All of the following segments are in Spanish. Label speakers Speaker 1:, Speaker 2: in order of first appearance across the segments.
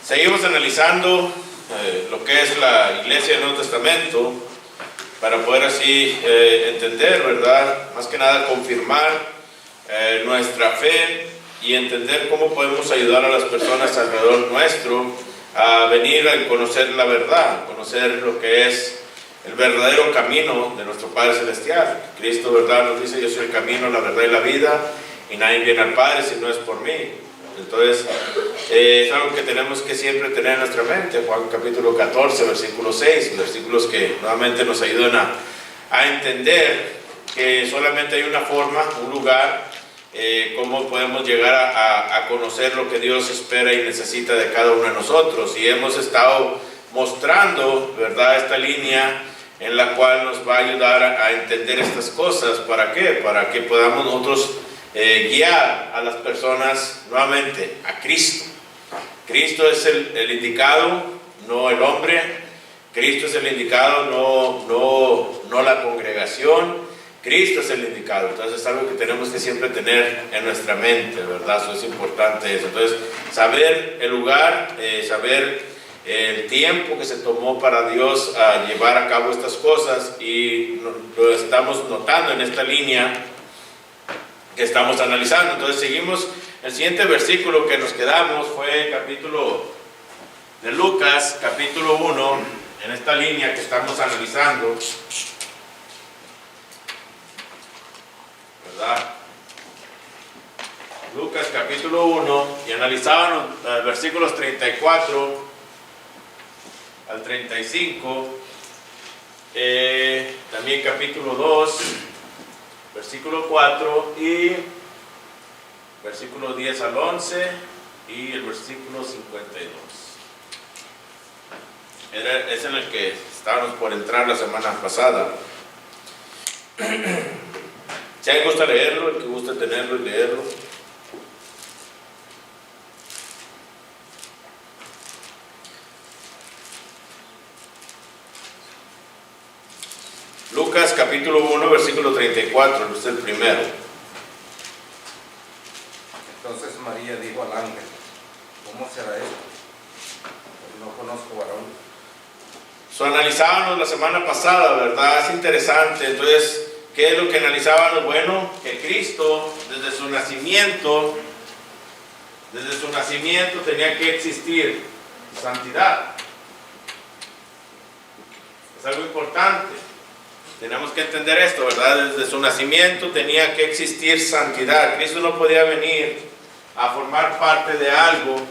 Speaker 1: Seguimos analizando lo que es la Iglesia del Nuevo Testamento para poder así entender, ¿verdad? Más que nada confirmar nuestra fe y entender cómo podemos ayudar a las personas alrededor nuestro a venir a conocer la verdad, conocer lo que es el verdadero camino de nuestro Padre Celestial. Cristo, ¿verdad?, nos dice: yo soy el camino, la verdad y la vida, y nadie viene al Padre si no es por mí. Entonces, es algo que tenemos que siempre tener en nuestra mente. Juan capítulo 14, versículo 6, versículos que nuevamente nos ayudan a entender que solamente hay una forma, un lugar, cómo podemos llegar a conocer lo que Dios espera y necesita de cada uno de nosotros. Y hemos estado mostrando, ¿verdad?, esta línea en la cual nos va a ayudar a entender estas cosas. ¿Para qué? Para que podamos nosotros guiar a las personas nuevamente a Cristo. Cristo es el indicado, no el hombre. Cristo es el indicado, no la congregación. Cristo es el indicado. Entonces es algo que tenemos que siempre tener en nuestra mente, ¿verdad? Eso es importante eso. Entonces, saber el lugar, saber el tiempo que se tomó para Dios a llevar a cabo estas cosas, y lo estamos notando en esta línea que estamos analizando. Entonces seguimos. El siguiente versículo que nos quedamos fue el capítulo de Lucas, capítulo 1, en esta línea que estamos analizando, ¿verdad? Lucas capítulo 1, y analizaban los versículos 34 al 35, también capítulo 2, versículo 4 y versículo 10 al 11 y el versículo 52. Es en el que estábamos por entrar la semana pasada. Si alguien gusta leerlo, el que gusta tenerlo y leerlo. Lucas capítulo 1, versículo 34, es el primero.
Speaker 2: Entonces María dijo al ángel: ¿cómo será esto? No conozco varón.
Speaker 1: Analizábamos la semana pasada, ¿verdad? Es interesante. Entonces, ¿qué es lo que analizábamos? Bueno, que Cristo, desde su nacimiento tenía que existir santidad. Es algo importante. Tenemos que entender esto, ¿verdad? Desde su nacimiento tenía que existir santidad. Cristo no podía venir a formar parte de algo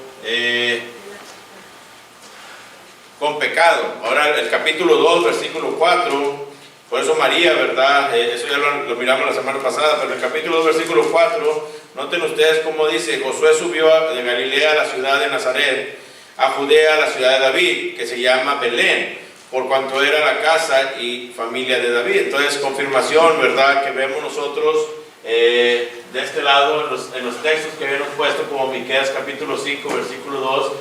Speaker 1: con pecado. Ahora el capítulo 2, versículo 4, por eso María, ¿verdad? Eso ya lo miramos la semana pasada, pero el capítulo 2, versículo 4, noten ustedes cómo dice: Josué subió de Galilea a la ciudad de Nazaret, a Judea, a la ciudad de David, que se llama Belén, por cuanto era la casa y familia de David. Entonces, confirmación, ¿verdad?, que vemos nosotros de este lado en los textos que habíamos puesto, como Miqueas capítulo 5, versículo 2,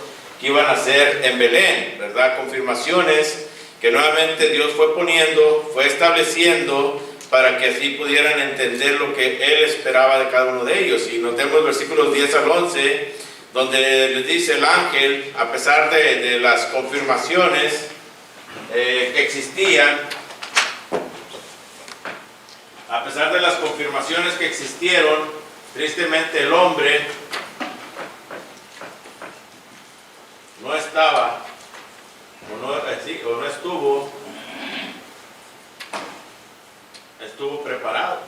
Speaker 1: que iban a ser en Belén, ¿verdad? Confirmaciones que nuevamente Dios fue poniendo, fue estableciendo, para que así pudieran entender lo que Él esperaba de cada uno de ellos. Y notemos versículos 10 al 11, donde les dice el ángel, a pesar de las confirmaciones que existían, a pesar de las confirmaciones que existieron, tristemente el hombre no estaba, o no estuvo preparado.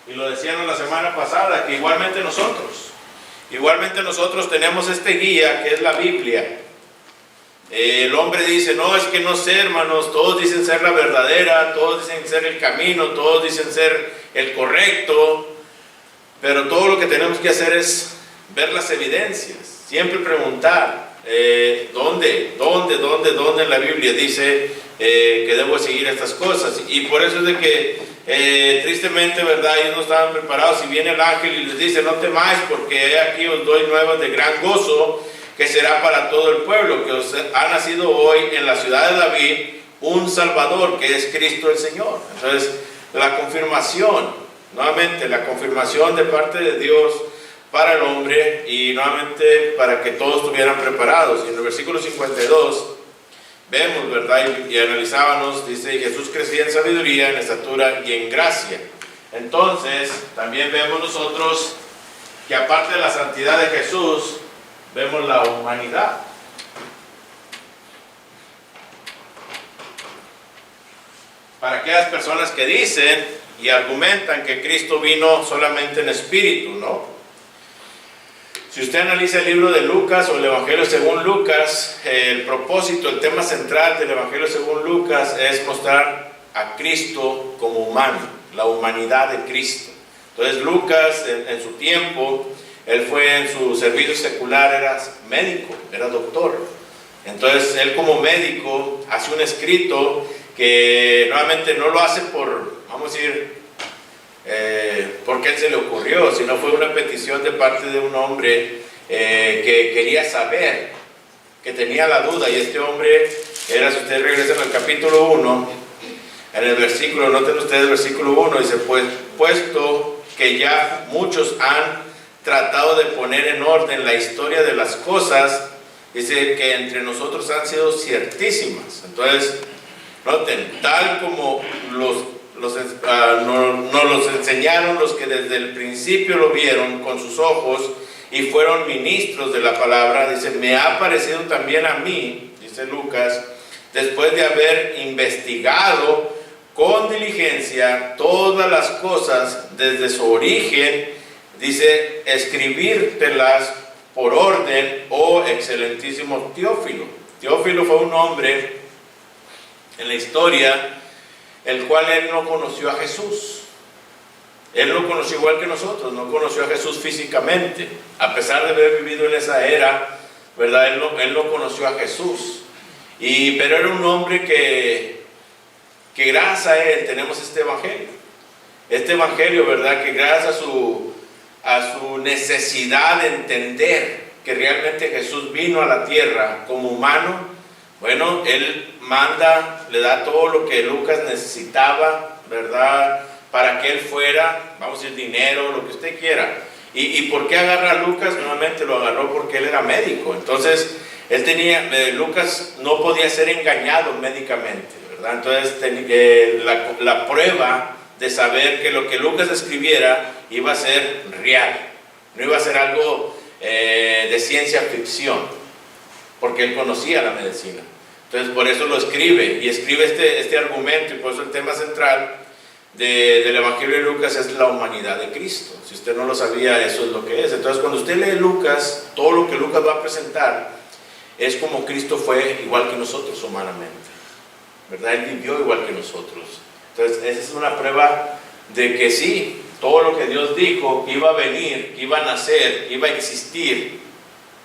Speaker 1: Y lo decíamos la semana pasada, que igualmente nosotros tenemos este guía que es la Biblia. El hombre dice: no, es que no sé, hermanos, todos dicen ser la verdadera, todos dicen ser el camino, todos dicen ser el correcto, pero todo lo que tenemos que hacer es ver las evidencias, siempre preguntar ¿dónde en la Biblia dice que debo seguir estas cosas? Y por eso es de que tristemente, ¿verdad?, ellos no estaban preparados. Y viene el ángel y les dice: no temáis, porque aquí os doy nuevas de gran gozo, que será para todo el pueblo, que os ha nacido hoy en la ciudad de David un Salvador, que es Cristo el Señor. Entonces, la confirmación, nuevamente, la confirmación de parte de Dios para el hombre y nuevamente para que todos estuvieran preparados. Y en el versículo 52 vemos, ¿verdad? Y analizábamos, dice, Jesús crecía en sabiduría, en estatura y en gracia. Entonces, también vemos nosotros que aparte de la santidad de Jesús, vemos la humanidad. Para aquellas personas que dicen y argumentan que Cristo vino solamente en espíritu, ¿no? Si usted analiza el libro de Lucas o el Evangelio según Lucas, el propósito, el tema central del Evangelio según Lucas es mostrar a Cristo como humano, la humanidad de Cristo. Entonces Lucas en su tiempo, él fue en su servicio secular, era médico, era doctor. Entonces él como médico hace un escrito que nuevamente no lo hace por, vamos a decir, porque él se le ocurrió, sino fue una petición de parte de un hombre que quería saber, que tenía la duda, y este hombre era, si ustedes regresan al capítulo 1, en el versículo, noten ustedes el versículo 1, dice, pues, puesto que ya muchos han tratado de poner en orden la historia de las cosas, dice que entre nosotros han sido ciertísimas. Entonces, noten, tal como nos los enseñaron los que desde el principio lo vieron con sus ojos y fueron ministros de la palabra, dice, me ha parecido también a mí, dice Lucas, después de haber investigado con diligencia todas las cosas desde su origen, dice, escribírtelas por orden, oh excelentísimo Teófilo. Teófilo fue un hombre en la historia el cual él no conoció a Jesús. Él lo conoció igual que nosotros, no conoció a Jesús físicamente, a pesar de haber vivido en esa era, ¿verdad? Él no conoció a Jesús, pero era un hombre que gracias a él tenemos este evangelio, ¿verdad? Que gracias a su necesidad de entender que realmente Jesús vino a la tierra como humano, bueno, él manda, le da todo lo que Lucas necesitaba, ¿verdad? Para que él fuera, vamos a decir, dinero, lo que usted quiera. ¿Y por qué agarra a Lucas? Nuevamente lo agarró porque él era médico. Entonces, Lucas no podía ser engañado médicamente, ¿verdad? Entonces, la prueba de saber que lo que Lucas escribiera iba a ser real, no iba a ser algo de ciencia ficción, porque él conocía la medicina. Entonces por eso lo escribe, y escribe este argumento, y por eso el tema central del Evangelio de Lucas es la humanidad de Cristo. Si usted no lo sabía, eso es lo que es. Entonces cuando usted lee Lucas, todo lo que Lucas va a presentar es como Cristo fue igual que nosotros humanamente, ¿verdad? Él vivió igual que nosotros. Entonces esa es una prueba de que sí, todo lo que Dios dijo que iba a venir, que iba a nacer, que iba a existir,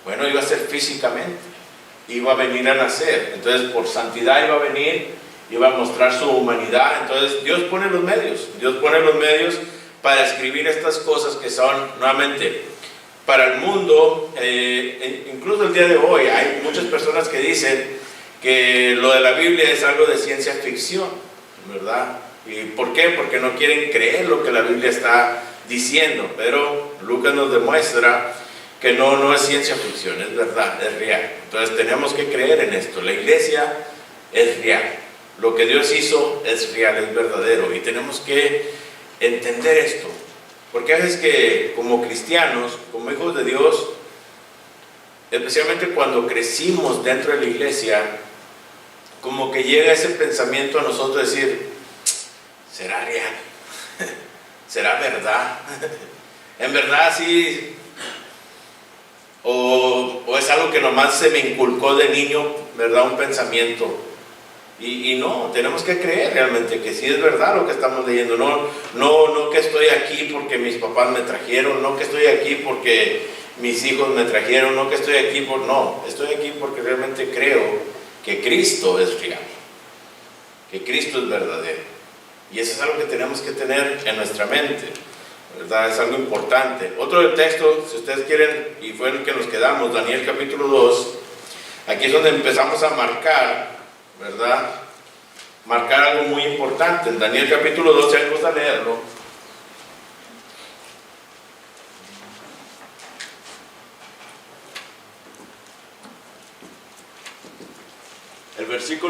Speaker 1: bueno, iba a ser físicamente, iba a venir a nacer. Entonces por santidad iba a venir, iba a mostrar su humanidad. Entonces Dios pone los medios para escribir estas cosas que son, nuevamente, para el mundo. Incluso el día de hoy hay muchas personas que dicen que lo de la Biblia es algo de ciencia ficción, ¿verdad? ¿Y por qué? Porque no quieren creer lo que la Biblia está diciendo. Pero Lucas nos demuestra que no es ciencia ficción, es verdad, es real. Entonces tenemos que creer en esto. La iglesia es real. Lo que Dios hizo es real, es verdadero. Y tenemos que entender esto. Porque a veces que como cristianos, como hijos de Dios, especialmente cuando crecimos dentro de la iglesia, como que llega ese pensamiento a nosotros de decir, ¿será real? ¿Será verdad? ¿En verdad sí? ¿O es algo que nomás se me inculcó de niño, ¿verdad? Un pensamiento. Y no, tenemos que creer realmente que sí es verdad lo que estamos leyendo. No que estoy aquí porque mis papás me trajeron, no que estoy aquí porque mis hijos me trajeron, no que estoy aquí estoy aquí porque realmente creo que Cristo es real, que Cristo es verdadero. Y eso es algo que tenemos que tener en nuestra mente, ¿verdad? Es algo importante. Otro texto, si ustedes quieren, y fue el que nos quedamos, Daniel capítulo 2, aquí es donde empezamos a marcar, ¿verdad? Marcar algo muy importante. En Daniel capítulo 2, si hay cosa a leerlo.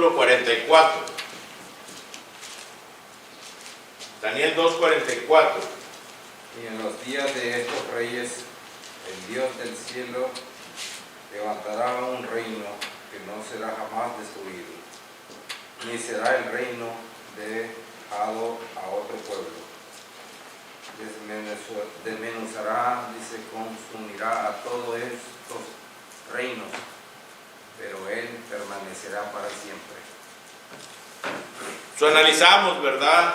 Speaker 1: versículo 44. Daniel 2:44.
Speaker 2: Y en los días de estos reyes, el Dios del cielo levantará un reino que no será jamás destruido, ni será el reino dejado a otro pueblo. Desmenuzará, dice, consumirá a todos estos reinos, pero él permanecerá para siempre.
Speaker 1: Analizamos, ¿verdad?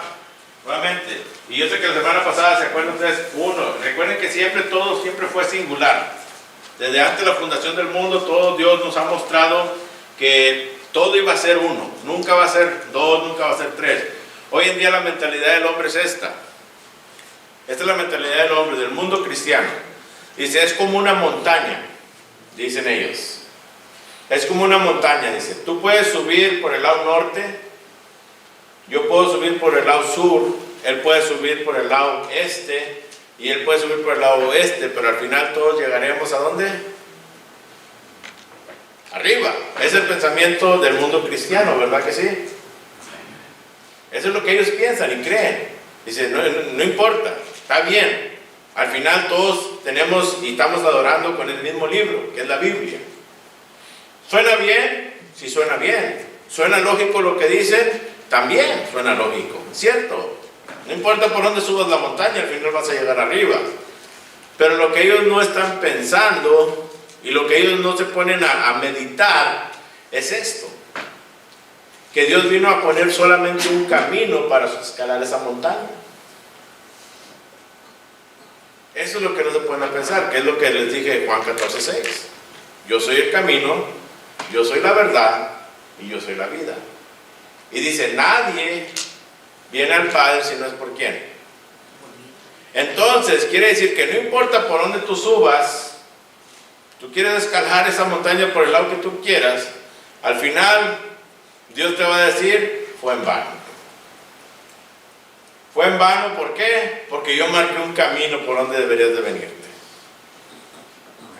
Speaker 1: Nuevamente, y yo sé que la semana pasada, ¿se acuerdan ustedes? Recuerden que todo siempre fue singular. Desde antes de la fundación del mundo, todo Dios nos ha mostrado que todo iba a ser uno. Nunca va a ser dos, nunca va a ser tres. Hoy en día la mentalidad del hombre es esta. Esta es la mentalidad del hombre, del mundo cristiano. Dice, es como una montaña, dicen ellos. Es como una montaña, dice. Tú puedes subir por el lado norte, yo puedo subir por el lado sur, él puede subir por el lado este, y él puede subir por el lado oeste, pero al final todos llegaremos ¿a dónde? Arriba. Es el pensamiento del mundo cristiano, ¿verdad que sí? Eso es lo que ellos piensan y creen. Dice, no importa, está bien. Al final todos tenemos y estamos adorando con el mismo libro, que es la Biblia. ¿Suena bien? Sí suena bien. ¿Suena lógico lo que dicen? También suena lógico, ¿cierto? No importa por dónde subas la montaña, al final vas a llegar arriba. Pero lo que ellos no están pensando y lo que ellos no se ponen a meditar es esto. Que Dios vino a poner solamente un camino para escalar esa montaña. Eso es lo que no se pueden pensar, que es lo que les dije en Juan 14:6. Yo soy el camino, yo soy la verdad y yo soy la vida. Y dice, nadie viene al Padre si no es por quién. Entonces, quiere decir que no importa por dónde tú subas, tú quieres escalar esa montaña por el lado que tú quieras, al final Dios te va a decir, fue en vano. Fue en vano, ¿por qué? Porque yo marqué un camino por donde deberías de venirte.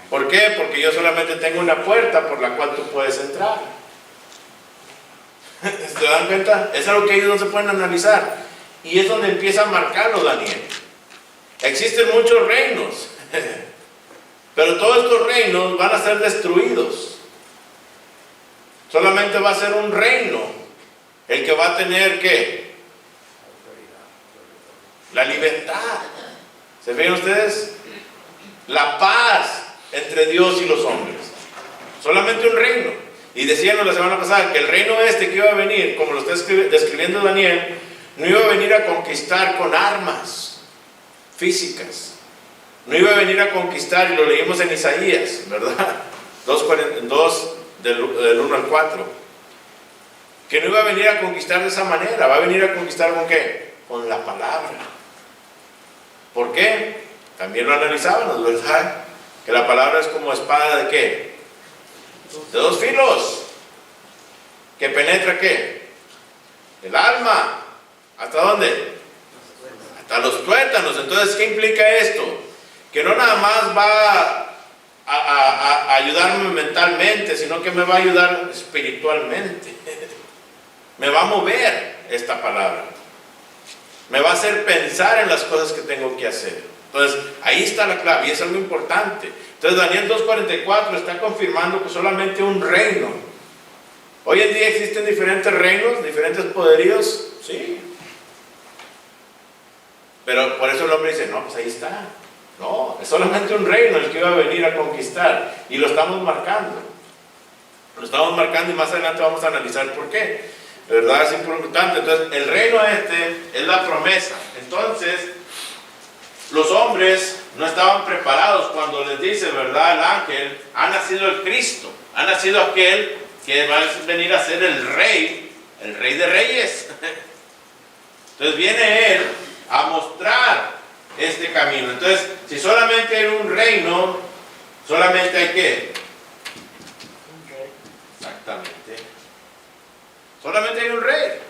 Speaker 1: ¿Por qué? Porque yo solamente tengo una puerta por la cual tú puedes entrar. ¿Se dan cuenta? Es algo que ellos no se pueden analizar. Y es donde empieza a marcarlo Daniel. Existen muchos reinos, pero todos estos reinos van a ser destruidos. Solamente va a ser un reino el que va a tener, ¿qué? La libertad. ¿Se ven ustedes? La paz entre Dios y los hombres. Solamente un reino. Y decíamos la semana pasada que el reino que iba a venir, como lo está describiendo Daniel, no iba a venir a conquistar con armas físicas. No iba a venir a conquistar, y lo leímos en Isaías, ¿verdad? 2 del 1 al 4. Que no iba a venir a conquistar de esa manera, va a venir a conquistar ¿con qué? Con la palabra. ¿Por qué? También lo analizábamos, ¿verdad? Que la palabra es como espada ¿de qué? De dos filos. ¿Que penetra qué? El alma. ¿Hasta dónde? Hasta los tuétanos. Entonces, ¿qué implica esto? Que no nada más va a ayudarme mentalmente, sino que me va a ayudar espiritualmente. Me va a mover esta palabra. Me va a hacer pensar en las cosas que tengo que hacer. Entonces, ahí está la clave y es algo importante. Entonces, Daniel 2:44 está confirmando que solamente un reino. Hoy en día existen diferentes reinos, diferentes poderíos, sí. Pero por eso el hombre dice, no, pues ahí está. No, es solamente un reino el que iba a venir a conquistar. Y lo estamos marcando. Lo estamos marcando y más adelante vamos a analizar por qué. De verdad es importante. Entonces, el reino es la promesa. Entonces, los hombres no estaban preparados cuando les dice, ¿verdad? El ángel, ha nacido el Cristo, ha nacido aquel que va a venir a ser el rey de reyes. Entonces viene él a mostrar este camino. Entonces, si solamente hay un reino, solamente hay ¿qué? Exactamente. Solamente hay un rey.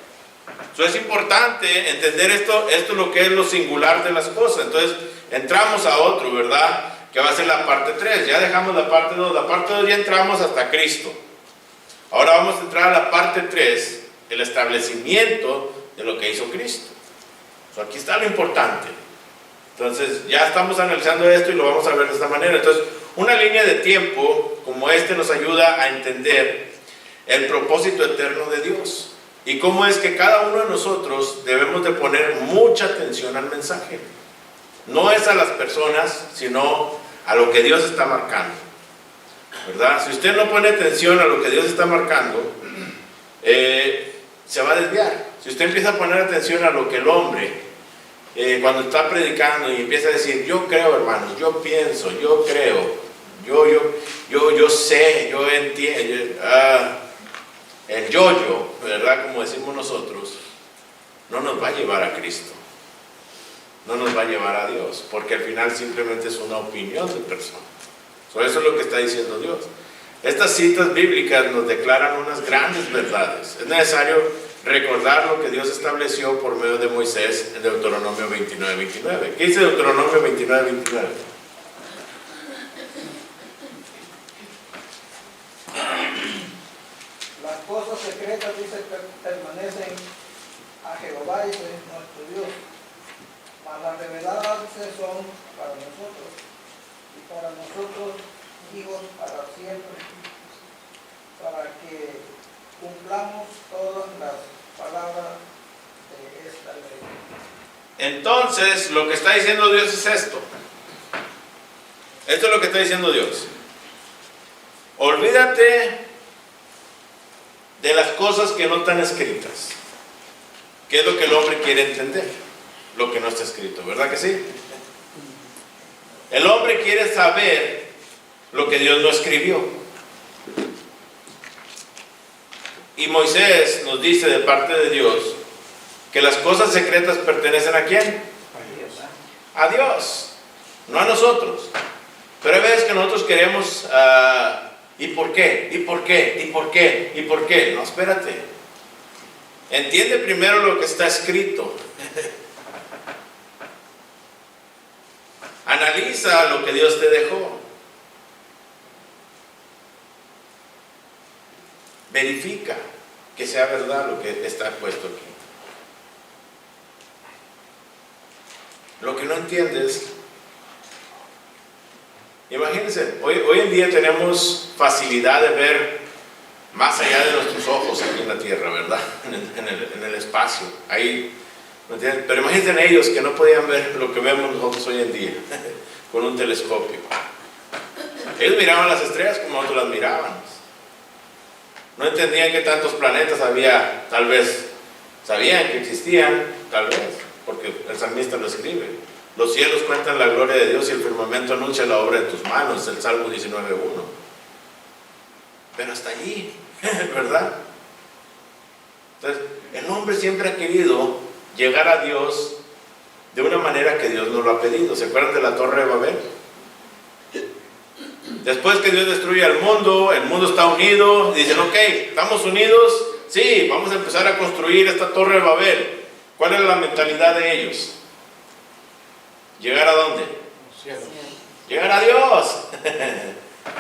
Speaker 1: Entonces es importante entender esto es lo que es lo singular de las cosas. Entonces entramos a otro, ¿verdad? Que va a ser la parte 3. Ya dejamos la parte 2. La parte 2 ya entramos hasta Cristo. Ahora vamos a entrar a la parte 3, el establecimiento de lo que hizo Cristo. Aquí está lo importante. Entonces ya estamos analizando esto y lo vamos a ver de esta manera. Entonces, una línea de tiempo como este nos ayuda a entender el propósito eterno de Dios y cómo es que cada uno de nosotros debemos de poner mucha atención al mensaje. No es a las personas, sino a lo que Dios está marcando, ¿verdad? Si usted no pone atención a lo que Dios está marcando, se va a desviar. Si usted empieza a poner atención a lo que el hombre cuando está predicando y empieza a decir, yo creo, hermanos, yo pienso, yo creo, yo sé, yo entiendo, el yo, ¿verdad? Como decimos nosotros, no nos va a llevar a Cristo, no nos va a llevar a Dios, porque al final simplemente es una opinión de persona. Eso es lo que está diciendo Dios. Estas citas bíblicas nos declaran unas grandes verdades. Es necesario recordar lo que Dios estableció por medio de Moisés en Deuteronomio 29:29. ¿Qué dice Deuteronomio 29:29?
Speaker 3: Las cosas secretas, dice, permanecen a Jehová, dice nuestro Dios, mas las reveladas son para nosotros, y para nosotros hijos para siempre, para que cumplamos todas las palabras de esta ley.
Speaker 1: Entonces, lo que está diciendo Dios es esto. Esto es lo que está diciendo Dios. Olvídate de las cosas que no están escritas. ¿Qué es lo que el hombre quiere entender? Lo que no está escrito, ¿verdad que sí? El hombre quiere saber lo que Dios no escribió. Y Moisés nos dice de parte de Dios que las cosas secretas pertenecen ¿a quién? A Dios, no a nosotros. Pero hay veces que nosotros queremos, ¿y por qué? ¿Y por qué? ¿Y por qué? ¿Y por qué? No, espérate. Entiende primero lo que está escrito. Analiza lo que Dios te dejó. Verifica que sea verdad lo que está puesto aquí. Lo que no entiendes, imagínense, hoy en día tenemos facilidad de ver más allá de nuestros ojos aquí en la tierra, ¿verdad? En el espacio. Ahí, pero imagínense ellos que no podían ver lo que vemos nosotros hoy en día con un telescopio. Ellos miraban las estrellas como nosotros las mirábamos. No entendían que tantos planetas había, tal vez sabían que existían, tal vez, porque el salmista lo escribe. Los cielos cuentan la gloria de Dios y el firmamento anuncia la obra de tus manos, el Salmo 19:1. Pero hasta allí, ¿verdad? Entonces, el hombre siempre ha querido llegar a Dios de una manera que Dios no lo ha pedido. ¿Se acuerdan de la Torre de Babel? Después que Dios destruye al mundo, el mundo está unido, dicen, ok, ¿estamos unidos? Sí, vamos a empezar a construir esta Torre de Babel. ¿Cuál era la mentalidad de ellos? ¿Llegar a dónde? Llegar a Dios.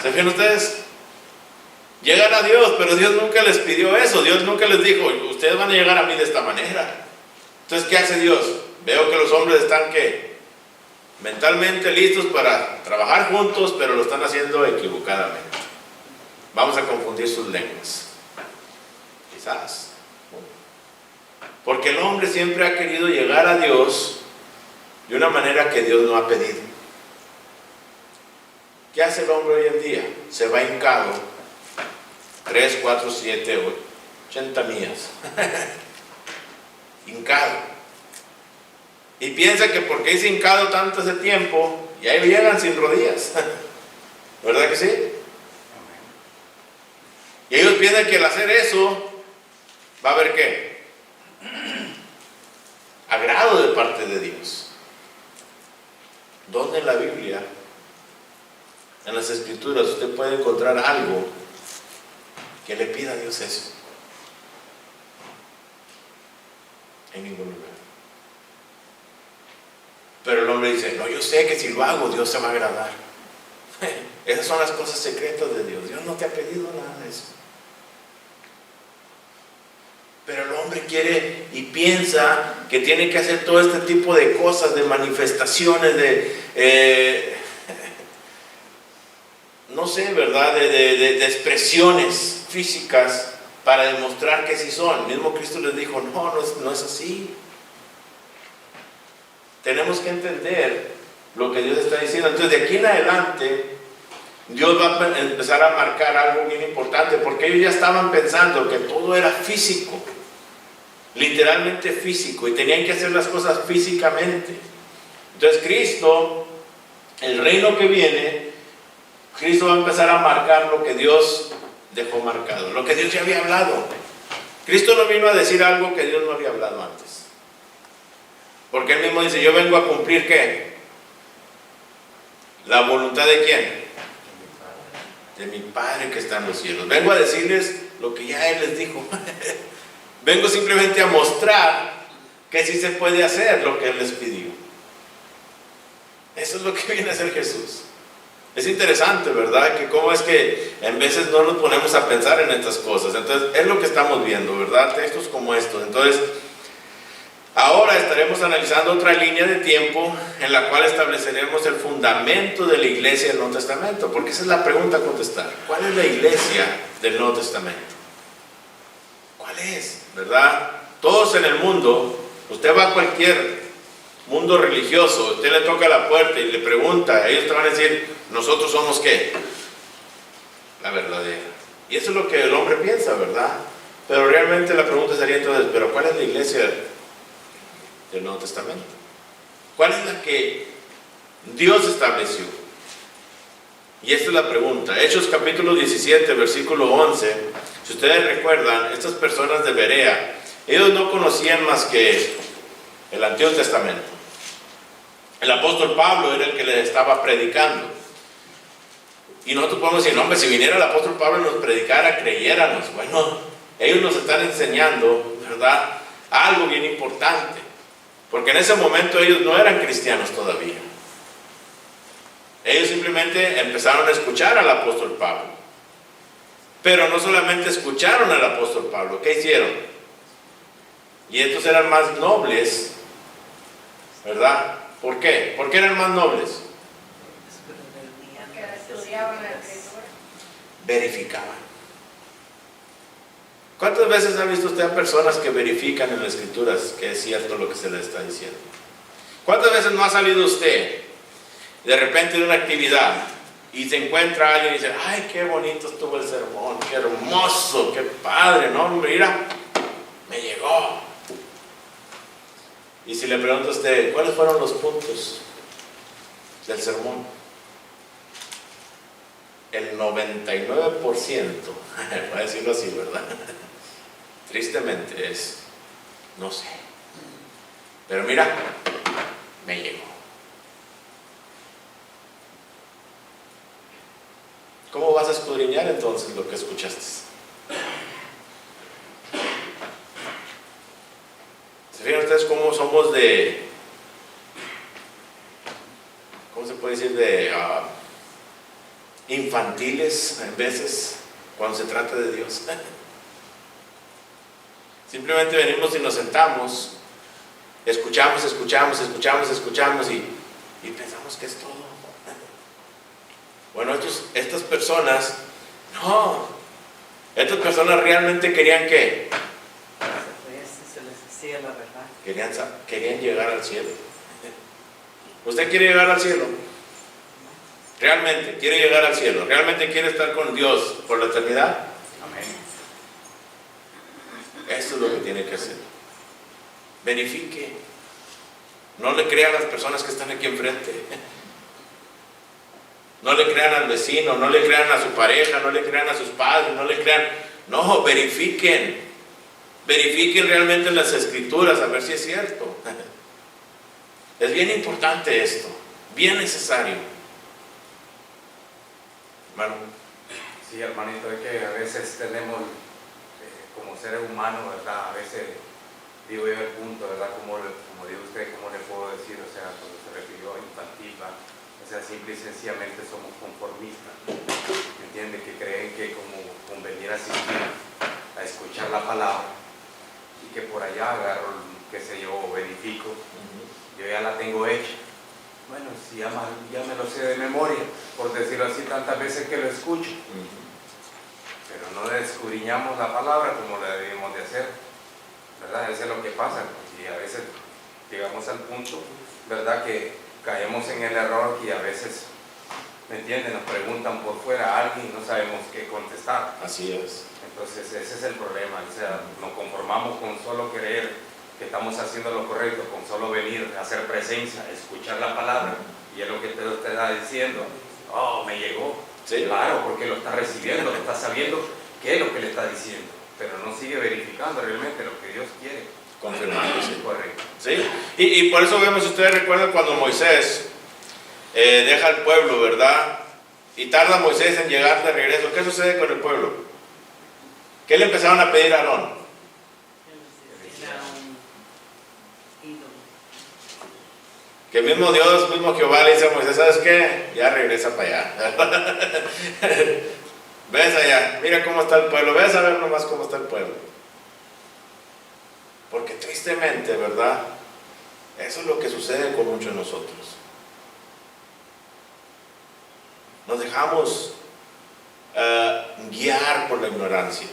Speaker 1: ¿Se fijan ustedes? Llegar a Dios, pero Dios nunca les pidió eso. Dios nunca les dijo, ustedes van a llegar a mí de esta manera. Entonces, ¿qué hace Dios? Veo que los hombres están, ¿qué? Mentalmente listos para trabajar juntos, pero lo están haciendo equivocadamente. Vamos a confundir sus lenguas. Quizás. Porque el hombre siempre ha querido llegar a Dios de una manera que Dios no ha pedido. ¿Qué hace el hombre hoy en día? Se va hincado 3, 4, 7, 80 millas. Hincado. Y piensa que porque hice hincado tanto ese tiempo, y ahí llegan sin rodillas. ¿Verdad que sí? Y ellos piensan que al hacer eso, va a haber ¿qué? Agrado de parte de Dios. ¿Dónde en la Biblia, en las Escrituras, usted puede encontrar algo que le pida a Dios eso? En ningún lugar. Pero el hombre dice, no, yo sé que si lo hago, Dios se va a agradar. Esas son las cosas secretas de Dios. Dios no te ha pedido nada de eso. quiere y piensa que tiene que hacer todo este tipo de cosas, de manifestaciones, no sé, ¿verdad? De expresiones físicas para demostrar que sí son. El mismo Cristo les dijo, no es así. Tenemos que entender lo que Dios está diciendo. Entonces, de aquí en adelante, Dios va a empezar a marcar algo bien importante, porque ellos ya estaban pensando que todo era físico, literalmente físico, y tenían que hacer las cosas físicamente. Entonces, Cristo, el reino que viene, Cristo va a empezar a marcar lo que Dios dejó marcado, lo que Dios ya había hablado. Cristo no vino a decir algo que Dios no había hablado antes, porque Él mismo dice, yo vengo a cumplir ¿qué? La voluntad de ¿quién? De mi Padre que está en los cielos. Vengo a decirles lo que ya Él les dijo. Vengo simplemente a mostrar que sí se puede hacer lo que Él les pidió. Eso es lo que viene a hacer Jesús. Es interesante, ¿verdad? Que cómo es que en veces no nos ponemos a pensar en estas cosas. Entonces, es lo que estamos viendo, ¿verdad? Textos como estos. Entonces, ahora estaremos analizando otra línea de tiempo en la cual estableceremos el fundamento de la iglesia del Nuevo Testamento, porque esa es la pregunta a contestar. ¿Cuál es la iglesia del Nuevo Testamento? ¿Cuál es? ¿Verdad? Todos en el mundo, usted va a cualquier mundo religioso, usted le toca la puerta y le pregunta, ellos te van a decir, nosotros somos ¿qué? La verdadera. Y eso es lo que el hombre piensa, ¿verdad? Pero realmente la pregunta sería entonces, ¿pero cuál es la iglesia del Nuevo Testamento? ¿Cuál es la que Dios estableció? Y esta es la pregunta. Hechos capítulo 17, versículo 11. Si ustedes recuerdan, estas personas de Berea, ellos no conocían más que el Antiguo Testamento. El apóstol Pablo era el que les estaba predicando. Y nosotros podemos decir, no, hombre, si viniera el apóstol Pablo y nos predicara, creyéramos. Bueno, ellos nos están enseñando, ¿verdad?, algo bien importante. Porque en ese momento ellos no eran cristianos todavía. Ellos simplemente empezaron a escuchar al apóstol Pablo. Pero no solamente escucharon al apóstol Pablo, ¿qué hicieron? Y estos eran más nobles, ¿verdad? ¿Por qué? ¿Por qué eran más nobles?
Speaker 4: Porque estudiaban la escritura.
Speaker 1: Verificaban. ¿Cuántas veces ha visto usted a personas que verifican en las escrituras que es cierto lo que se les está diciendo? ¿Cuántas veces no ha salido usted de repente de una actividad y se encuentra alguien y dice, ay, qué bonito estuvo el sermón, qué hermoso, qué padre, no, mira, me llegó? Y si le pregunta a usted, ¿cuáles fueron los puntos del sermón? El 99%, voy a decirlo así, ¿verdad? Tristemente es, no sé. Pero mira, me llegó. ¿Cómo vas a escudriñar entonces lo que escuchaste? ¿Se fijan ustedes cómo somos ¿cómo se puede decir? Infantiles en veces cuando se trata de Dios. Simplemente venimos y nos sentamos, escuchamos y pensamos que es todo. Bueno, estas personas, no, estas personas realmente querían ¿qué?
Speaker 5: Se les decía la verdad.
Speaker 1: Querían llegar al cielo. ¿Usted quiere llegar al cielo? ¿Realmente quiere llegar al cielo? ¿Realmente quiere estar con Dios por la eternidad?
Speaker 2: Amén.
Speaker 1: Eso es lo que tiene que hacer. Verifique. No le crean a las personas que están aquí enfrente. No le crean al vecino, no le crean a su pareja, no le crean a sus padres, no le crean. No, verifiquen. Verifiquen realmente las escrituras a ver si es cierto. Es bien importante esto, bien necesario. Hermano.
Speaker 2: Sí, hermanito, es que a veces tenemos, como seres humanos, ¿verdad? A veces, digo yo el punto, ¿verdad? Como dijo usted, ¿cómo le puedo decir? O sea, cuando se refirió a infantil, ¿verdad? O sea, simple y sencillamente somos conformistas. ¿Me entiende? Que creen que como convenir asistir a escuchar la palabra y que por allá agarro, qué sé yo, verifico, yo ya la tengo hecha. Bueno, si ya me lo sé de memoria, por decirlo así, tantas veces que lo escucho. Pero no escudriñamos la palabra como la debemos de hacer, ¿verdad? Eso es lo que pasa, y a veces llegamos al punto, ¿verdad?, que caemos en el error y a veces, ¿me entienden?, nos preguntan por fuera a alguien y no sabemos qué contestar.
Speaker 1: Así es.
Speaker 2: Entonces ese es el problema, o sea, nos conformamos con solo creer que estamos haciendo lo correcto, con solo venir a hacer presencia, escuchar la palabra, y es lo que usted está diciendo. Oh, me llegó.
Speaker 1: Sí.
Speaker 2: Claro, porque lo está recibiendo, lo está sabiendo qué es lo que le está diciendo, pero no sigue verificando realmente lo que Dios quiere.
Speaker 1: Confirmando, sí.
Speaker 2: Correcto.
Speaker 1: ¿Sí? Y por eso vemos, si ustedes recuerdan cuando Moisés deja al pueblo, ¿verdad? Y tarda Moisés en llegar de regreso. ¿Qué sucede con el pueblo? ¿Qué le empezaron a pedir a Aarón? Que el mismo Dios, mismo Jehová le dice a Moisés, ¿sabes qué? Ya regresa para allá. Ves allá, mira cómo está el pueblo, ves a ver nomás cómo está el pueblo. Porque tristemente, ¿verdad? Eso es lo que sucede con muchos de nosotros. Nos dejamos guiar por la ignorancia,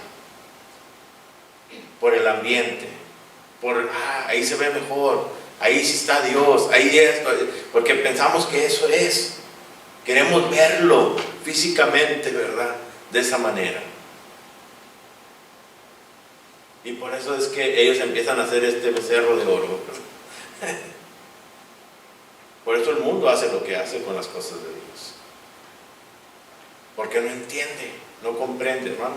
Speaker 1: por el ambiente, por, ahí se ve mejor, ahí sí está Dios, ahí es, porque pensamos que eso es. Queremos verlo físicamente, ¿verdad? De esa manera. Y por eso es que ellos empiezan a hacer este becerro de oro. Por eso el mundo hace lo que hace con las cosas de Dios. Porque no entiende, no comprende, hermano.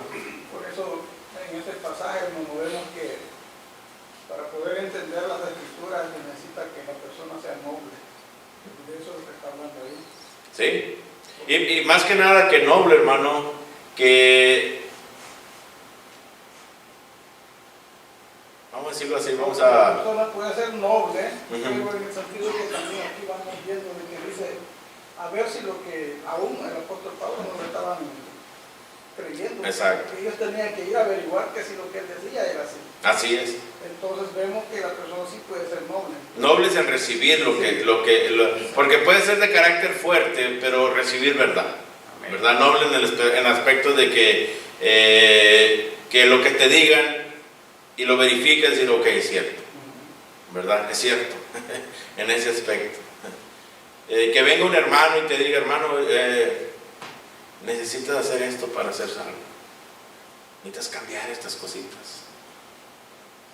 Speaker 3: Por eso en este pasaje nos vemos que para poder entender las escrituras se necesita que la persona sea noble. De eso es lo que está hablando ahí.
Speaker 1: ¿Sí? Y más que nada que noble, hermano, que, vamos a decirlo así, vamos a...
Speaker 3: La persona puede ser noble, pero en el sentido que también aquí vamos viendo de que dice, a ver si lo que aún el apóstol Pablo no le estaban creyendo.
Speaker 1: Exacto.
Speaker 3: Que ellos tenían que ir a averiguar que si lo que él decía era así.
Speaker 1: Así es.
Speaker 3: Entonces vemos que la persona sí puede ser noble.
Speaker 1: Nobles en recibir porque puede ser de carácter fuerte, pero recibir verdad. ¿Verdad? Noble en el aspecto de que lo que te digan y lo verifiques y decir, ok, es cierto. ¿Verdad? Es cierto. En ese aspecto. Que venga un hermano y te diga, hermano, necesitas hacer esto para ser salvo. Necesitas cambiar estas cositas.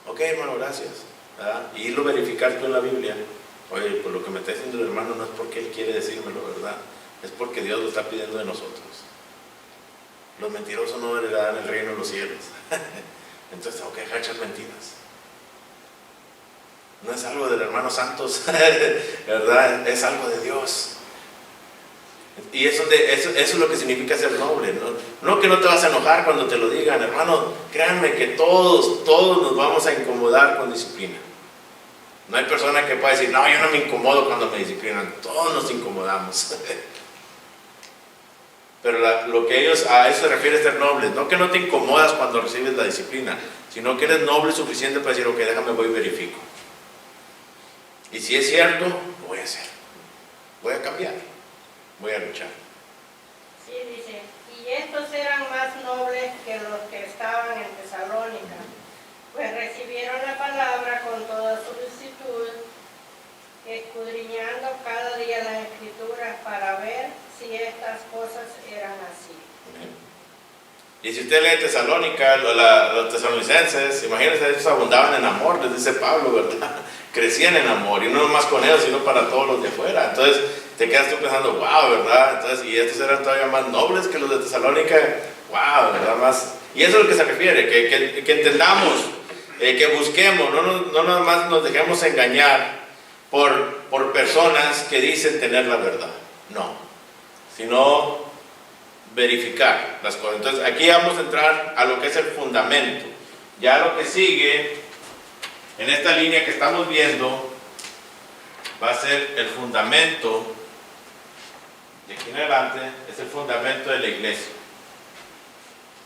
Speaker 1: Ok, hermano, gracias. ¿Verdad? Y irlo a verificar tú en la Biblia. Oye, por lo que me está diciendo el hermano no es porque él quiere decírmelo, ¿verdad? Es porque Dios lo está pidiendo de nosotros. Los mentirosos no heredarán el reino de los cielos. Entonces tengo que dejar echar mentiras. No es algo del hermano Santos, ¿verdad? Es algo de Dios. Y eso es lo que significa ser noble. No que no te vas a enojar cuando te lo digan, hermano. Créanme que todos nos vamos a incomodar con disciplina. No hay persona que pueda decir, no, yo no me incomodo cuando me disciplinan. Todos nos incomodamos. Pero lo que ellos a eso se refiere es ser nobles. No que no te incomodas cuando recibes la disciplina, sino que eres noble suficiente para decir, ok, déjame, voy y verifico. Y si es cierto, lo voy a hacer. Voy a cambiar. Voy a luchar.
Speaker 4: Sí, dice, y estos eran más nobles que los que estaban en Tesalónica, pues recibieron la palabra con toda solicitud, escudriñando cada día las escrituras para ver si estas cosas eran así.
Speaker 1: Y si usted lee Tesalónica, los tesalonicenses, imagínense, ellos abundaban en amor, les dice Pablo, ¿verdad? Crecían en amor, y no nomás con ellos, sino para todos los de afuera. Entonces te quedas tú pensando, wow, ¿verdad? Entonces, y estos eran todavía más nobles que los de Tesalónica, wow, ¿verdad? Más. Y eso es lo que se refiere, que entendamos, que busquemos, no nada más nos dejemos engañar por personas que dicen tener la verdad, no, sino verificar las cosas. Entonces aquí vamos a entrar a lo que es el fundamento. Ya lo que sigue en esta línea que estamos viendo va a ser el fundamento. De aquí en adelante es el fundamento de la iglesia,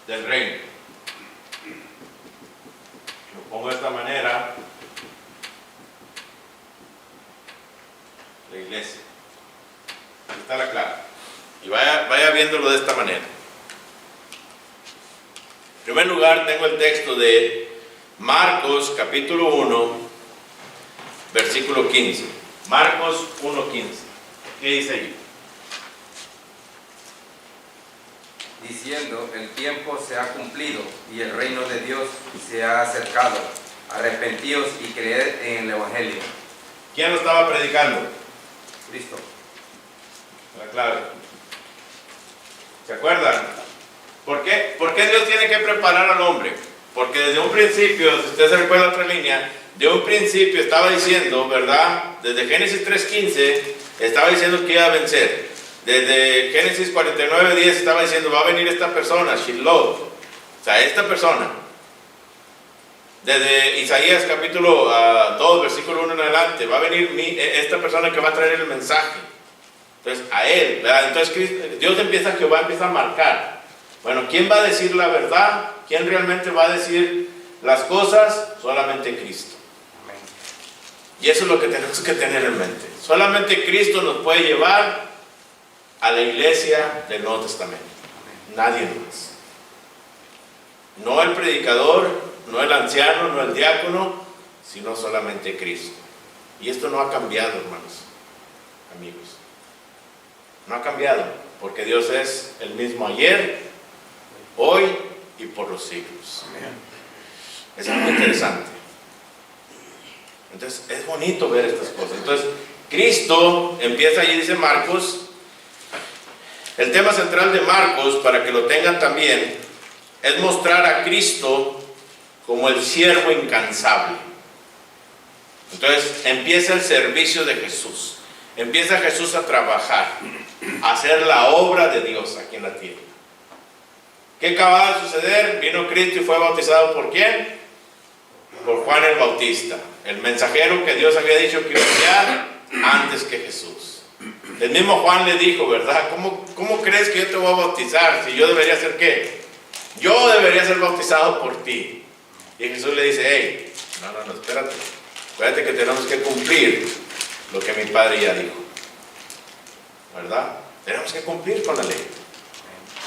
Speaker 1: del reino. Lo pongo de esta manera. La iglesia. Aquí está la clave. Y vaya viéndolo de esta manera. En primer lugar, tengo el texto de Marcos, capítulo 1, versículo 15. Marcos 1:15. ¿Qué dice ahí?
Speaker 2: Diciendo, el tiempo se ha cumplido y el reino de Dios se ha acercado. Arrepentíos y creed en el Evangelio.
Speaker 1: ¿Quién lo estaba predicando?
Speaker 2: Cristo.
Speaker 1: La clave. ¿Se acuerdan? ¿Por qué Dios tiene que preparar al hombre? Porque desde un principio, si usted se recuerda otra línea, de un principio estaba diciendo, ¿verdad? Desde Génesis 3:15 estaba diciendo que iba a vencer. Desde Génesis 49:10 estaba diciendo, va a venir esta persona, Shiloh. O sea, esta persona. Desde Isaías capítulo 2, versículo 1 en adelante, va a venir esta persona que va a traer el mensaje. Entonces, a él, ¿verdad? Entonces, Jehová empieza a marcar. Bueno, ¿quién va a decir la verdad? ¿Quién realmente va a decir las cosas? Solamente Cristo.
Speaker 2: Amén.
Speaker 1: Y eso es lo que tenemos que tener en mente. Solamente Cristo nos puede llevar a la iglesia del Nuevo Testamento. Nadie más. No el predicador, no el anciano, no el diácono, sino solamente Cristo. Y esto no ha cambiado, hermanos, amigos. No ha cambiado, porque Dios es el mismo ayer, hoy y por los siglos. Es algo interesante. Entonces, es bonito ver estas cosas. Entonces, Cristo empieza allí, dice Marcos. El tema central de Marcos, para que lo tengan también, es mostrar a Cristo como el siervo incansable. Entonces, empieza el servicio de Jesús. Empieza Jesús a trabajar, a hacer la obra de Dios aquí en la tierra. ¿Qué acaba de suceder? Vino Cristo y fue bautizado ¿por quién? Por Juan el Bautista, el mensajero que Dios había dicho que iba a enviar antes que Jesús. El mismo Juan le dijo, ¿verdad? ¿Cómo crees que yo te voy a bautizar? Si yo debería ser ¿qué? Yo debería ser bautizado por ti. Y Jesús le dice, hey, no, espérate. Espérate que tenemos que cumplir lo que mi Padre ya dijo. ¿Verdad? Tenemos que cumplir con la ley.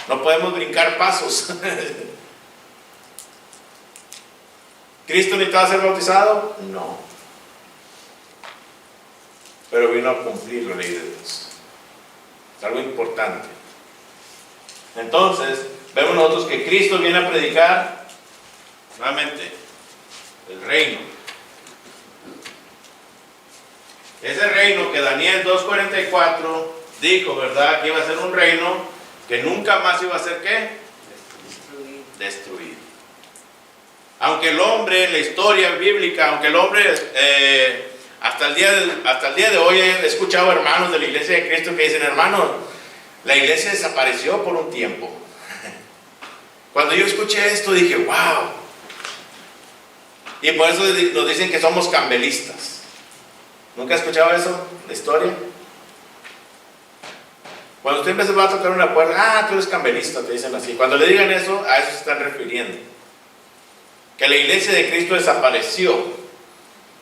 Speaker 1: No podemos brincar pasos. ¿Cristo necesitaba ser bautizado? No. Pero vino a cumplir la ley de Dios. Es algo importante. Entonces, vemos nosotros que Cristo viene a predicar nuevamente el reino. Ese reino que Daniel 2:44 dijo, ¿verdad? Que iba a ser un reino que nunca más iba a ser ¿qué? Destruido. Aunque el hombre, en la historia bíblica, aunque el hombre hasta el día de hoy he escuchado hermanos de la iglesia de Cristo que dicen, hermano, la iglesia desapareció por un tiempo. Cuando yo escuché esto dije, wow. Y por eso nos dicen que somos cambelistas. ¿Nunca has escuchado eso? ¿La historia? Cuando usted empieza a tocar una puerta, tú eres cambelista, te dicen así. Cuando le digan eso, a eso se están refiriendo. Que la iglesia de Cristo desapareció.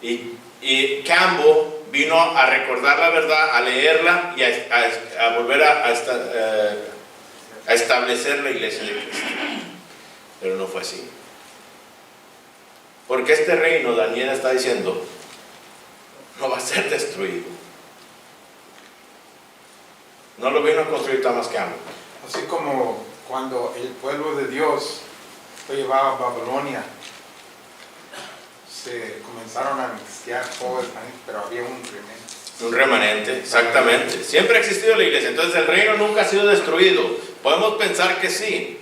Speaker 1: Y Campbell vino a recordar la verdad, a leerla y a volver a establecer la iglesia de Cristo. Pero no fue así. Porque este reino, Daniel está diciendo, no va a ser destruido. No lo vino a construir Thomas Campbell.
Speaker 6: Así como cuando el pueblo de Dios fue llevado a Babilonia, se comenzaron a mixtear todo el país, pero había un remanente.
Speaker 1: Un remanente, exactamente. Siempre ha existido la iglesia, entonces el reino nunca ha sido destruido. Podemos pensar que sí.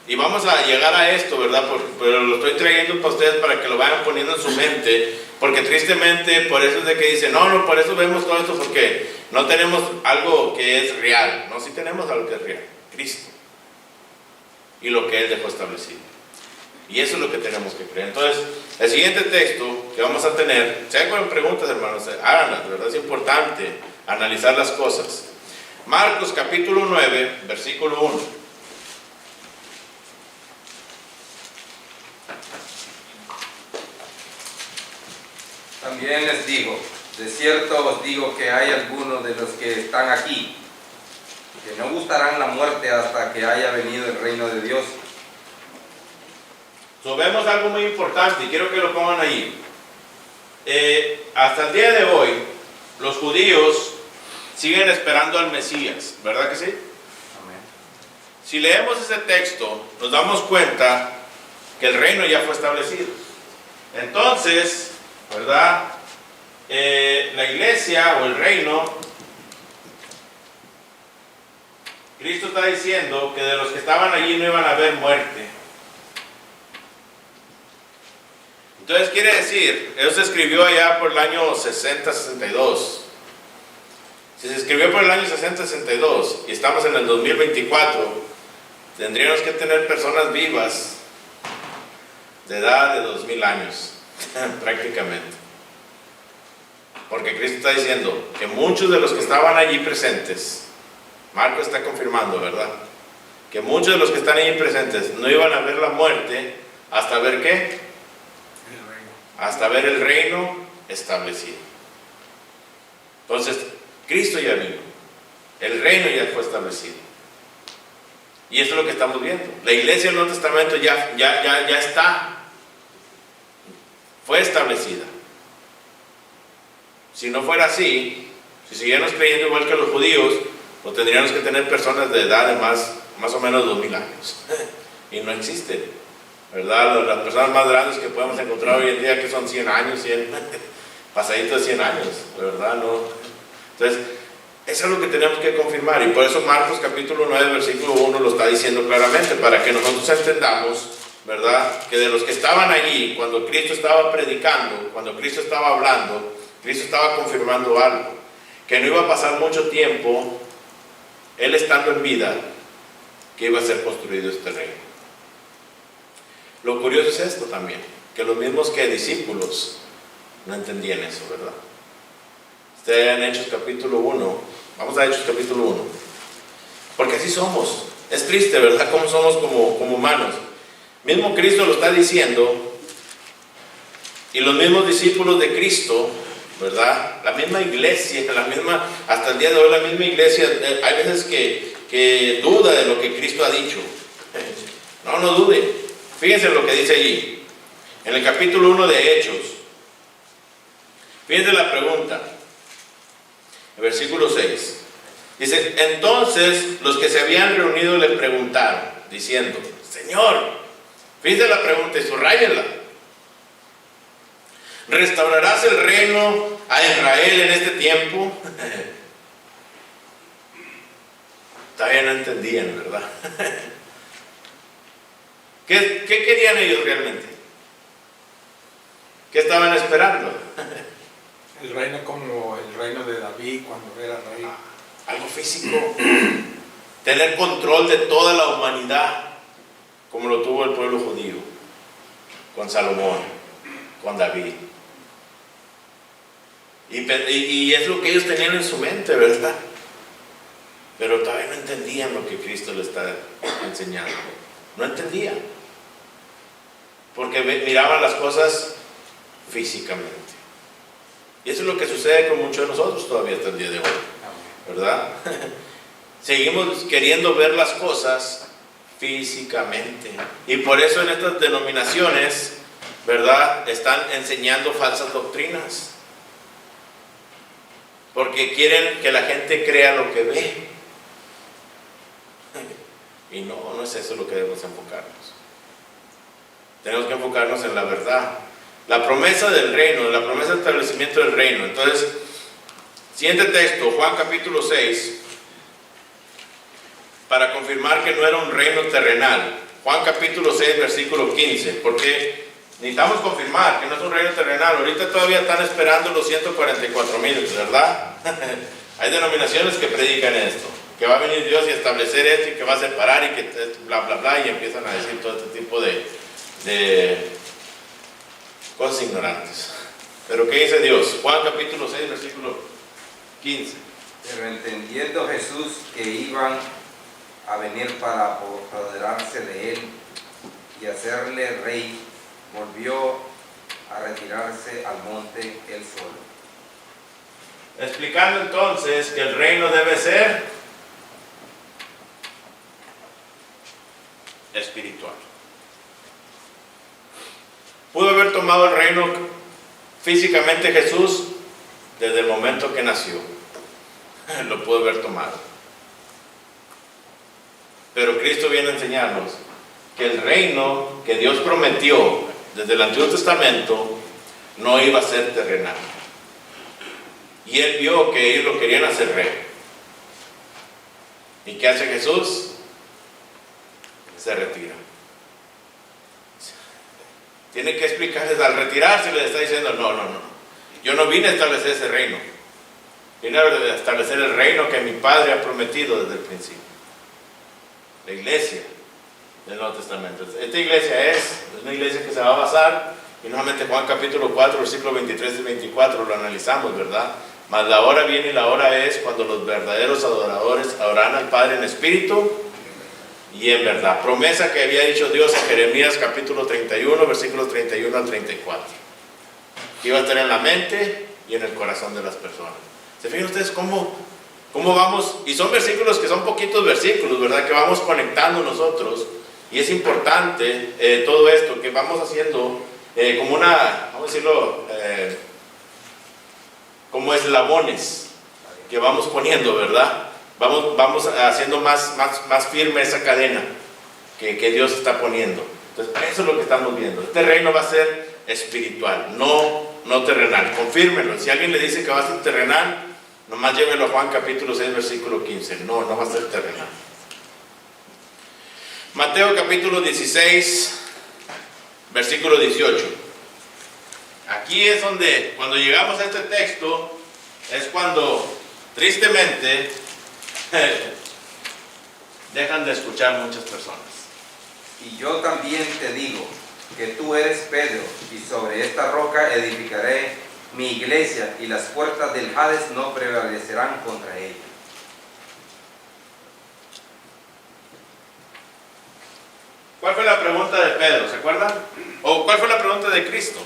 Speaker 1: Y vamos a llegar a esto, ¿verdad? Pero lo estoy trayendo para ustedes para que lo vayan poniendo en su mente. Porque tristemente, por eso es de que dicen, no, por eso vemos todo esto, porque no tenemos algo que es real. No, sí tenemos algo que es real. Cristo. Y lo que Él dejó establecido. Y eso es lo que tenemos que creer. Entonces, el siguiente texto que vamos a tener, si hay preguntas, hermanos, háganlas, de verdad es importante analizar las cosas. Marcos capítulo 9, versículo 1.
Speaker 2: También les digo, de cierto os digo que hay algunos de los que están aquí que no gustarán la muerte hasta que haya venido el reino de Dios.
Speaker 1: Vemos algo muy importante y quiero que lo pongan ahí. Hasta el día de hoy, los judíos siguen esperando al Mesías, ¿verdad que sí?
Speaker 2: Amén.
Speaker 1: Si leemos ese texto, nos damos cuenta que el reino ya fue establecido. Entonces, ¿verdad? La iglesia o el reino, Cristo está diciendo que de los que estaban allí no iban a haber muerte. Entonces quiere decir, eso se escribió allá por el año 60-62. Si se escribió por el año 60-62 y estamos en el 2024, tendríamos que tener personas vivas de edad de 2000 años, prácticamente. Porque Cristo está diciendo que muchos de los que estaban allí presentes, Marco está confirmando, ¿verdad? Que muchos de los que están allí presentes no iban a ver la muerte hasta ver ¿qué? Hasta ver el reino establecido. Entonces, Cristo ya vino. El reino ya fue establecido. Y eso es lo que estamos viendo. La iglesia del Nuevo Testamento ya está. Fue establecida. Si no fuera así, si siguiéramos creyendo igual que los judíos, pues tendríamos que tener personas de edad de más o menos 2000 años. Y no existen, ¿verdad? Las personas más grandes que podemos encontrar hoy en día, que son 100 años, pasaditos de 100 años, ¿verdad? No. Entonces, eso es lo que tenemos que confirmar. Y por eso Marcos capítulo 9, versículo 1 lo está diciendo claramente, para que nosotros entendamos, ¿verdad? Que de los que estaban allí, cuando Cristo estaba predicando, cuando Cristo estaba hablando, Cristo estaba confirmando algo, que no iba a pasar mucho tiempo, Él estando en vida, que iba a ser construido este reino. Lo curioso es esto también, que los mismos que discípulos no entendían eso, ¿verdad? Ustedes en Hechos capítulo 1, vamos a Hechos capítulo 1, porque así somos. Es triste, ¿verdad? Cómo somos como humanos. Mismo Cristo lo está diciendo, y los mismos discípulos de Cristo, ¿verdad? La misma iglesia, hasta el día de hoy la misma iglesia, hay veces que duda de lo que Cristo ha dicho. No dude. Fíjense lo que dice allí, en el capítulo 1 de Hechos. Fíjense la pregunta, el versículo 6. Dice, entonces los que se habían reunido le preguntaron, diciendo, Señor, fíjense la pregunta y subrayenla. ¿Restaurarás el reino a Israel en este tiempo? Todavía no entendían, ¿verdad? ¿Qué querían ellos realmente? ¿Qué estaban esperando?
Speaker 6: El reino como el reino de David cuando era rey.
Speaker 1: Algo físico. Tener control de toda la humanidad, como lo tuvo el pueblo judío, con Salomón, con David. Y es lo que ellos tenían en su mente, ¿verdad? Pero todavía no entendían lo que Cristo les está enseñando. No entendían. Porque miraban las cosas físicamente. Y eso es lo que sucede con muchos de nosotros todavía hasta el día de hoy, ¿verdad? Seguimos queriendo ver las cosas físicamente. Y por eso en estas denominaciones, ¿verdad?, están enseñando falsas doctrinas. Porque quieren que la gente crea lo que ve. Y no es eso lo que debemos enfocarnos. Tenemos que enfocarnos en la verdad. La promesa del reino, la promesa del establecimiento del reino. Entonces, siguiente texto, Juan capítulo 6, para confirmar que no era un reino terrenal. Juan capítulo 6, versículo 15, porque necesitamos confirmar que no es un reino terrenal. Ahorita todavía están esperando los 144,000, ¿verdad? Hay denominaciones que predican esto, que va a venir Dios y establecer esto y que va a separar y que bla bla bla, y empiezan a decir todo este tipo de cosas ignorantes. Pero ¿qué dice Dios? Juan capítulo 6, versículo 15.
Speaker 2: Pero entendiendo Jesús que iban a venir para apoderarse de él y hacerle rey, volvió a retirarse al monte él solo.
Speaker 1: Explicando entonces que el reino debe ser espiritual. Pudo haber tomado el reino físicamente Jesús desde el momento que nació. Lo pudo haber tomado. Pero Cristo viene a enseñarnos que el reino que Dios prometió desde el Antiguo Testamento no iba a ser terrenal. Y Él vio que ellos lo querían hacer rey. ¿Y qué hace Jesús? Se retira. Tiene que explicarles, al retirarse les está diciendo, no, yo no vine a establecer ese reino, vine a establecer el reino que mi Padre ha prometido desde el principio. La iglesia del Nuevo Testamento. Esta iglesia es una iglesia que se va a basar, y nuevamente Juan capítulo 4, versículos 23 y 24 lo analizamos, ¿verdad? Mas la hora viene y la hora es cuando los verdaderos adoradores adorarán al Padre en espíritu y en verdad. Promesa que había dicho Dios en Jeremías capítulo 31, versículos 31 al 34. Que iba a estar en la mente y en el corazón de las personas. ¿Se fijan ustedes cómo vamos? Y son versículos que son poquitos versículos, ¿verdad? Que vamos conectando nosotros. Y es importante todo esto, que vamos haciendo como una, vamos a decirlo, como eslabones que vamos poniendo, ¿verdad? Vamos haciendo más firme esa cadena que Dios está poniendo. Entonces, eso es lo que estamos viendo. Este reino va a ser espiritual, no terrenal. Confírmenlo. Si alguien le dice que va a ser terrenal, nomás llévelo a Juan capítulo 6, versículo 15. No va a ser terrenal. Mateo capítulo 16, versículo 18. Aquí es donde, cuando llegamos a este texto, es cuando, tristemente, dejan de escuchar muchas personas.
Speaker 2: Y yo también te digo que tú eres Pedro, y sobre esta roca edificaré mi iglesia, y las puertas del Hades no prevalecerán contra ella.
Speaker 1: ¿Cuál fue la pregunta de Pedro? ¿Se acuerdan? ¿O cuál fue la pregunta de Cristo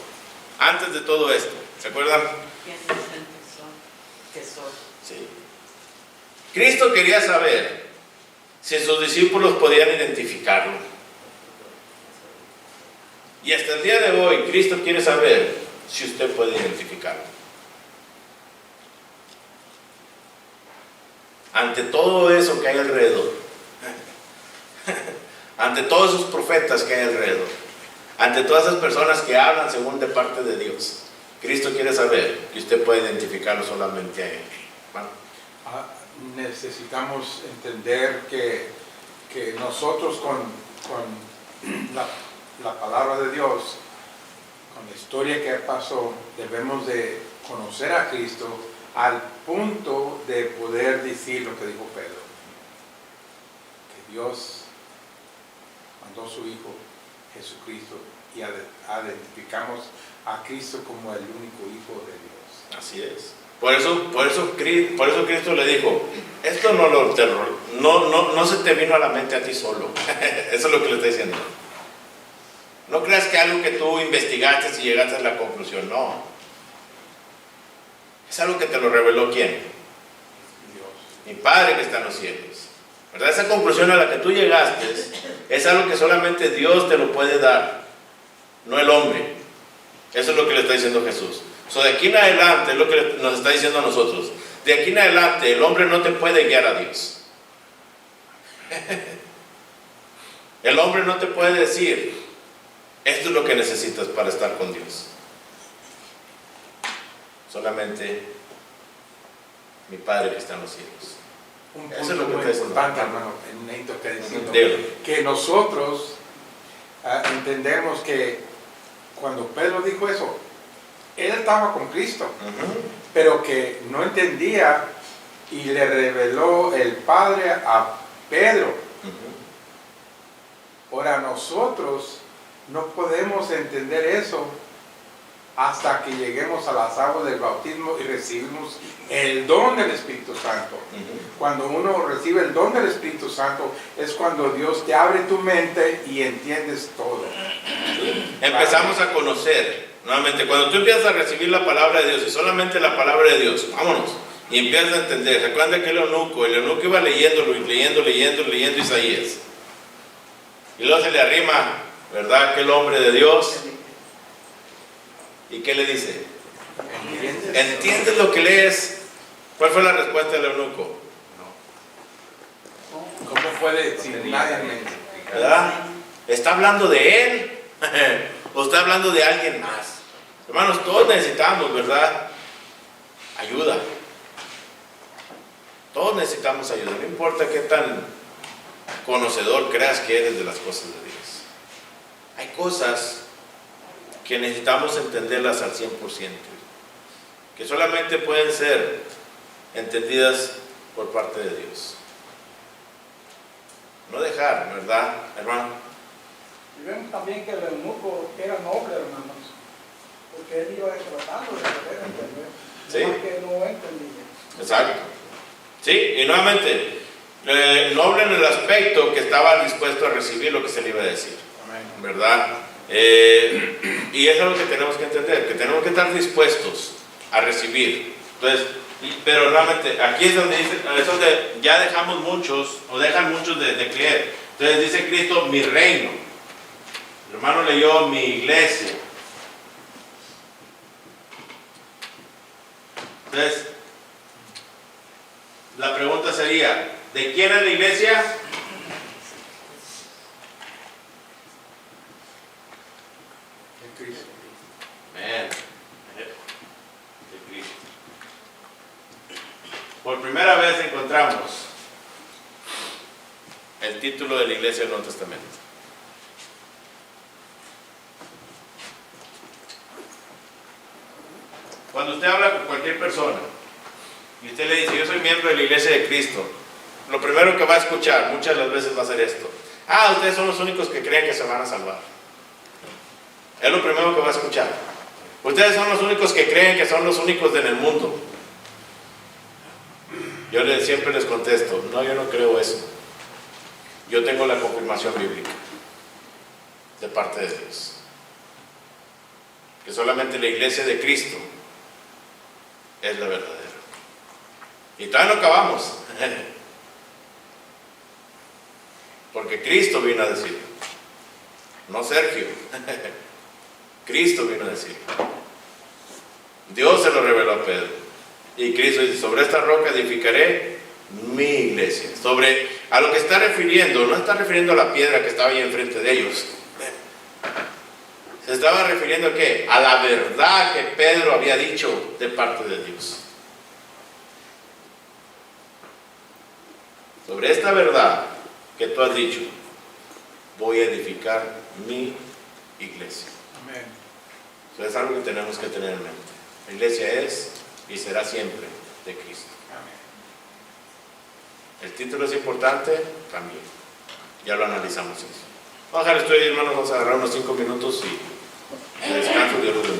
Speaker 1: antes de todo esto? ¿Se acuerdan?
Speaker 5: ¿Quién dicen que soy?
Speaker 1: Sí. Cristo quería saber si sus discípulos podían identificarlo. Y hasta el día de hoy, Cristo quiere saber si usted puede identificarlo. Ante todo eso que hay alrededor, ante todos esos profetas que hay alrededor, ante todas esas personas que hablan según de parte de Dios, Cristo quiere saber que usted puede identificarlo solamente a Él. ¿Bueno?
Speaker 6: Necesitamos entender que nosotros con la palabra de Dios, con la historia que pasó, debemos de conocer a Cristo al punto de poder decir lo que dijo Pedro, que Dios mandó a su Hijo Jesucristo y identificamos a Cristo como el único Hijo de Dios.
Speaker 1: Así es. Por eso Cristo le dijo, esto no se te vino a la mente a ti solo. Eso es lo que le está diciendo. No creas que algo que tú investigaste y llegaste a la conclusión, no. Es algo que te lo reveló ¿quién?
Speaker 6: Dios.
Speaker 1: Mi Padre que está en los cielos. ¿Verdad? Esa conclusión a la que tú llegaste es algo que solamente Dios te lo puede dar, no el hombre. Eso es lo que le está diciendo Jesús. De aquí en adelante, es lo que nos está diciendo a nosotros. De aquí en adelante, el hombre no te puede guiar a Dios. El hombre no te puede decir, esto es lo que necesitas para estar con Dios. Solamente mi Padre que está en los cielos.
Speaker 6: Un
Speaker 1: Eso
Speaker 6: punto
Speaker 1: es lo que
Speaker 6: muy
Speaker 1: está diciendo.
Speaker 6: importante, hermano, necesito que decirlo,
Speaker 1: Dígalo.
Speaker 6: que nosotros entendemos que cuando Pedro dijo eso, él estaba con Cristo, pero que no entendía y le reveló el Padre a Pedro. Ahora nosotros no podemos entender eso hasta que lleguemos a las aguas del bautismo y recibimos el don del Espíritu Santo. Cuando uno recibe el don del Espíritu Santo es cuando Dios te abre tu mente y entiendes todo.
Speaker 1: Empezamos a conocer Nuevamente, cuando tú empiezas a recibir la palabra de Dios y solamente la palabra de Dios, vámonos, y empiezas a entender. Recuerda que el eunuco iba leyéndolo y leyendo Isaías. Y luego se le arrima, ¿verdad?, aquel hombre de Dios. ¿Y qué le dice? ¿Entiendes lo que lees? ¿Cuál fue la respuesta del eunuco?
Speaker 6: ¿Cómo puede decir nadie me
Speaker 1: ¿Verdad? ¿Está hablando de él? ¿O está hablando de alguien más? Hermanos, todos necesitamos, ¿verdad?, ayuda. Todos necesitamos ayuda. No importa qué tan conocedor creas que eres de las cosas de Dios. Hay cosas que necesitamos entenderlas al 100%, que solamente pueden ser entendidas por parte de Dios. No dejar, ¿verdad, hermano?
Speaker 3: Y vemos también que el eunuco era noble, hermanos, porque él iba tratando de poder entender,
Speaker 1: Sí.
Speaker 3: porque no entendía.
Speaker 1: Exacto. Sí, y nuevamente, noble en el aspecto que estaba dispuesto a recibir lo que se le iba a decir, ¿verdad? Y eso es lo que tenemos que entender, que tenemos que estar dispuestos a recibir. Entonces, pero nuevamente, aquí es donde dice, es donde ya dejamos muchos, o dejan muchos de creer. Entonces dice Cristo, mi reino. El hermano leyó mi iglesia. Entonces, la pregunta sería, ¿de quién es la iglesia?
Speaker 6: de Cristo?
Speaker 1: Amén. De Cristo. Por primera vez encontramos el título de la iglesia del Nuevo Testamento. Cuando usted habla con cualquier persona y usted le dice, yo soy miembro de la iglesia de Cristo, lo primero que va a escuchar muchas de las veces va a ser esto: ah, ustedes son los únicos que creen que se van a salvar. Es lo primero que va a escuchar. Ustedes son los únicos que creen que son los únicos en el mundo. Yo siempre les contesto, no, yo no creo eso. Yo tengo la confirmación bíblica de parte de Dios, que solamente la iglesia de Cristo es la verdadera. Y todavía no acabamos, porque Cristo vino a decir, no Sergio, Cristo vino a decir. Dios se lo reveló a Pedro, y Cristo dice, sobre esta roca edificaré mi iglesia. A lo que está refiriendo, no está refiriendo a la piedra que estaba ahí enfrente de ellos. Se estaba refiriendo a ¿qué? A la verdad que Pedro había dicho de parte de Dios. Sobre esta verdad que tú has dicho, voy a edificar mi iglesia.
Speaker 6: Amén.
Speaker 1: Eso es algo que tenemos que tener en mente. La iglesia es y será siempre de Cristo.
Speaker 6: Amén.
Speaker 1: El título es importante también. Ya lo analizamos eso. Vamos a dejar esto ahí, hermanos. Vamos a agarrar unos 5 minutos y descanso. Dios los bendiga.